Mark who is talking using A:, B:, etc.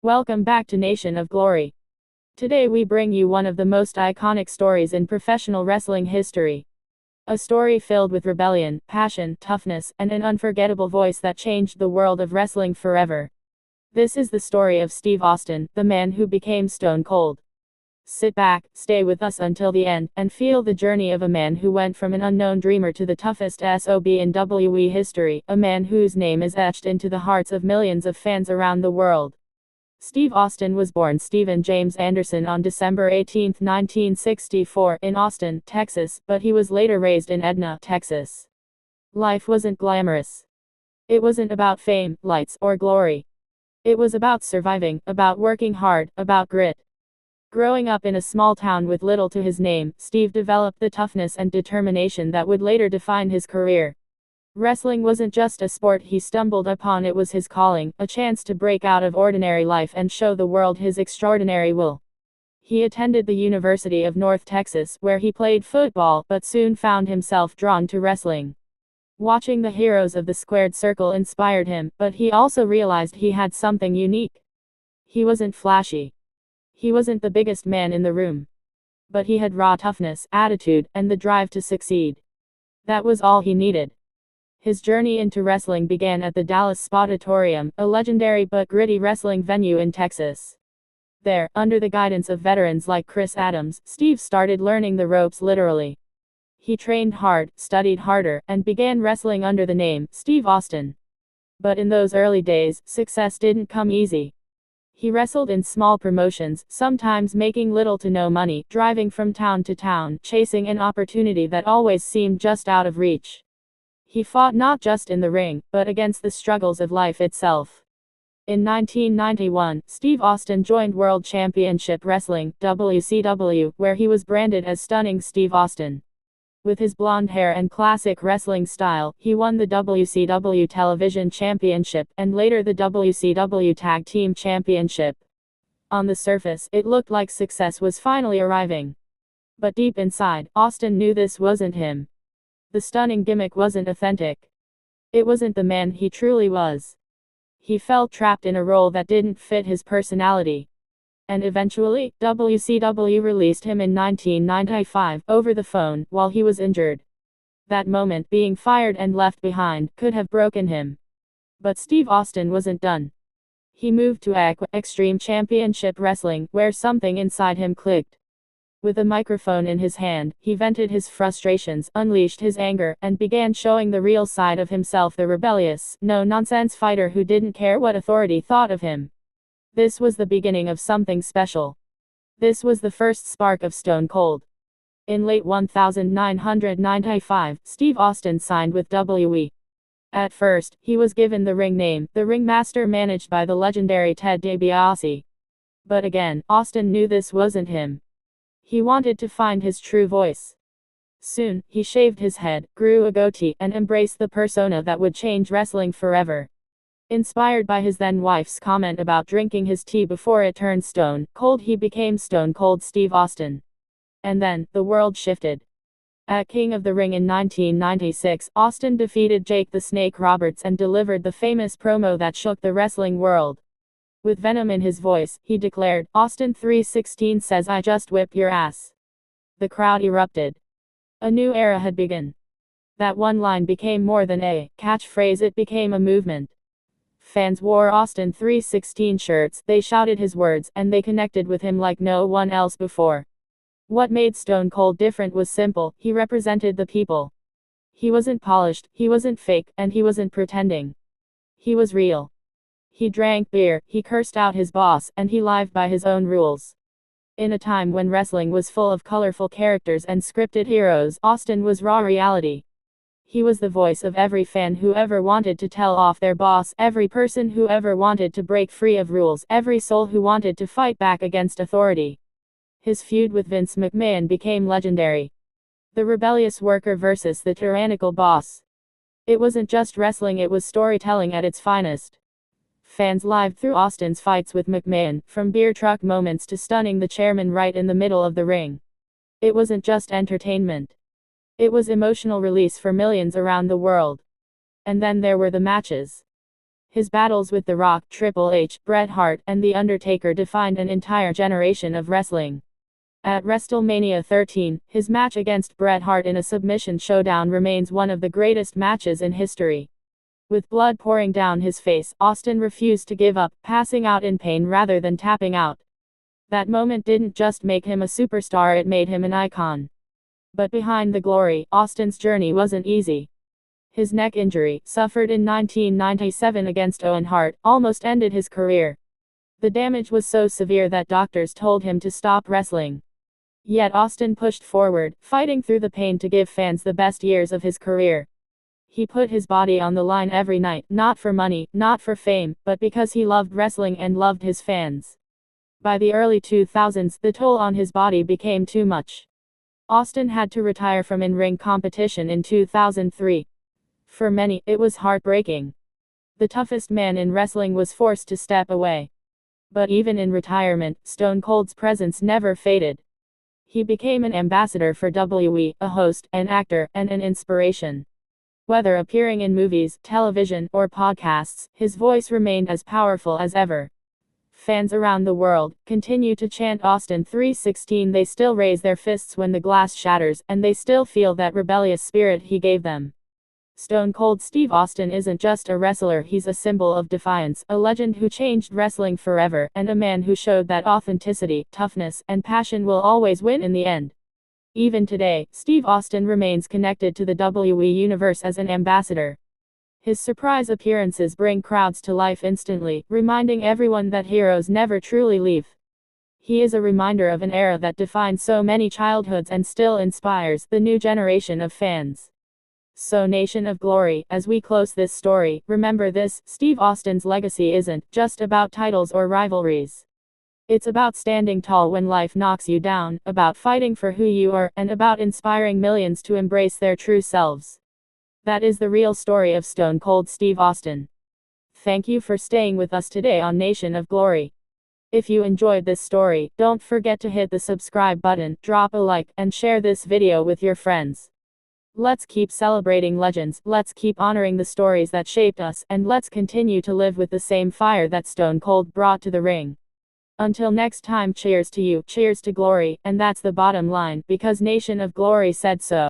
A: Welcome back to Nation of Glory. Today we bring you one of the most iconic stories in professional wrestling history. A story filled with rebellion, passion, toughness, and an unforgettable voice that changed the world of wrestling forever. This is the story of Steve Austin, the man who became Stone Cold. Sit back, stay with us until the end, and feel the journey of a man who went from an unknown dreamer to the toughest SOB in WWE history, a man whose name is etched into the hearts of millions of fans around the world. Steve Austin was born Stephen James Anderson on December 18, 1964, in Austin, Texas, but he was later raised in Edna, Texas. Life wasn't glamorous. It wasn't about fame, lights, or glory. It was about surviving, about working hard, about grit. Growing up in a small town with little to his name, Steve developed the toughness and determination that would later define his career. Wrestling wasn't just a sport he stumbled upon, it was his calling, a chance to break out of ordinary life and show the world his extraordinary will. He attended the University of North Texas, where he played football, but soon found himself drawn to wrestling. Watching the heroes of the squared circle inspired him, but he also realized he had something unique. He wasn't flashy. He wasn't the biggest man in the room. But he had raw toughness, attitude, and the drive to succeed. That was all he needed. His journey into wrestling began at the Dallas Spotatorium, a legendary but gritty wrestling venue in Texas. There, under the guidance of veterans like Chris Adams, Steve started learning the ropes literally. He trained hard, studied harder, and began wrestling under the name Steve Austin. But in those early days, success didn't come easy. He wrestled in small promotions, sometimes making little to no money, driving from town to town, chasing an opportunity that always seemed just out of reach. He fought not just in the ring, but against the struggles of life itself. In 1991, Steve Austin joined World Championship Wrestling, WCW, where he was branded as Stunning Steve Austin. With his blonde hair and classic wrestling style, he won the WCW Television Championship, and later the WCW Tag Team Championship. On the surface, it looked like success was finally arriving. But deep inside, Austin knew this wasn't him. The stunning gimmick wasn't authentic. It wasn't the man he truly was. He felt trapped in a role that didn't fit his personality. And eventually, WCW released him in 1995, over the phone, while he was injured. That moment, being fired and left behind, could have broken him. But Steve Austin wasn't done. He moved to Extreme Championship Wrestling, where something inside him clicked. With a microphone in his hand, he vented his frustrations, unleashed his anger, and began showing the real side of himself, the rebellious, no-nonsense fighter who didn't care what authority thought of him. This was the beginning of something special. This was the first spark of Stone Cold. In late 1995, Steve Austin signed with WWE. At first, he was given the ring name, the Ringmaster, managed by the legendary Ted DiBiase. But again, Austin knew this wasn't him. He wanted to find his true voice. Soon, he shaved his head, grew a goatee, and embraced the persona that would change wrestling forever. Inspired by his then-wife's comment about drinking his tea before it turned stone cold, he became Stone Cold Steve Austin. And then, the world shifted. At King of the Ring in 1996, Austin defeated Jake the Snake Roberts and delivered the famous promo that shook the wrestling world. With venom in his voice, he declared, "Austin 316 says I just whip your ass." The crowd erupted. A new era had begun. That one line became more than a catchphrase, it became a movement. Fans wore Austin 316 shirts, they shouted his words, and they connected with him like no one else before. What made Stone Cold different was simple: he represented the people. He wasn't polished, he wasn't fake, and he wasn't pretending. He was real. He drank beer, he cursed out his boss, and he lived by his own rules. In a time when wrestling was full of colorful characters and scripted heroes, Austin was raw reality. He was the voice of every fan who ever wanted to tell off their boss, every person who ever wanted to break free of rules, every soul who wanted to fight back against authority. His feud with Vince McMahon became legendary. The rebellious worker versus the tyrannical boss. It wasn't just wrestling, it was storytelling at its finest. Fans lived through Austin's fights with McMahon, from beer truck moments to stunning the chairman right in the middle of the ring. It wasn't just entertainment. It was emotional release for millions around the world. And then there were the matches. His battles with The Rock, Triple H, Bret Hart, and The Undertaker defined an entire generation of wrestling. At WrestleMania 13, his match against Bret Hart in a submission showdown remains one of the greatest matches in history. With blood pouring down his face, Austin refused to give up, passing out in pain rather than tapping out. That moment didn't just make him a superstar, it made him an icon. But behind the glory, Austin's journey wasn't easy. His neck injury, suffered in 1997 against Owen Hart, almost ended his career. The damage was so severe that doctors told him to stop wrestling. Yet Austin pushed forward, fighting through the pain to give fans the best years of his career. He put his body on the line every night, not for money, not for fame, but because he loved wrestling and loved his fans. By the early 2000s, the toll on his body became too much. Austin had to retire from in-ring competition in 2003. For many, it was heartbreaking. The toughest man in wrestling was forced to step away. But even in retirement, Stone Cold's presence never faded. He became an ambassador for WWE, a host, an actor, and an inspiration. Whether appearing in movies, television, or podcasts, his voice remained as powerful as ever. Fans around the world continue to chant Austin 3:16. They still raise their fists when the glass shatters, and they still feel that rebellious spirit he gave them. Stone Cold Steve Austin isn't just a wrestler, he's a symbol of defiance, a legend who changed wrestling forever, and a man who showed that authenticity, toughness, and passion will always win in the end. Even today, Steve Austin remains connected to the WWE Universe as an ambassador. His surprise appearances bring crowds to life instantly, reminding everyone that heroes never truly leave. He is a reminder of an era that defined so many childhoods and still inspires the new generation of fans. So Nation of Glory, as we close this story, remember this: Steve Austin's legacy isn't just about titles or rivalries. It's about standing tall when life knocks you down, about fighting for who you are, and about inspiring millions to embrace their true selves. That is the real story of Stone Cold Steve Austin. Thank you for staying with us today on Nation of Glory. If you enjoyed this story, don't forget to hit the subscribe button, drop a like, and share this video with your friends. Let's keep celebrating legends, let's keep honoring the stories that shaped us, and let's continue to live with the same fire that Stone Cold brought to the ring. Until next time, cheers to you, cheers to glory, and that's the bottom line, because Nation of Glory said so.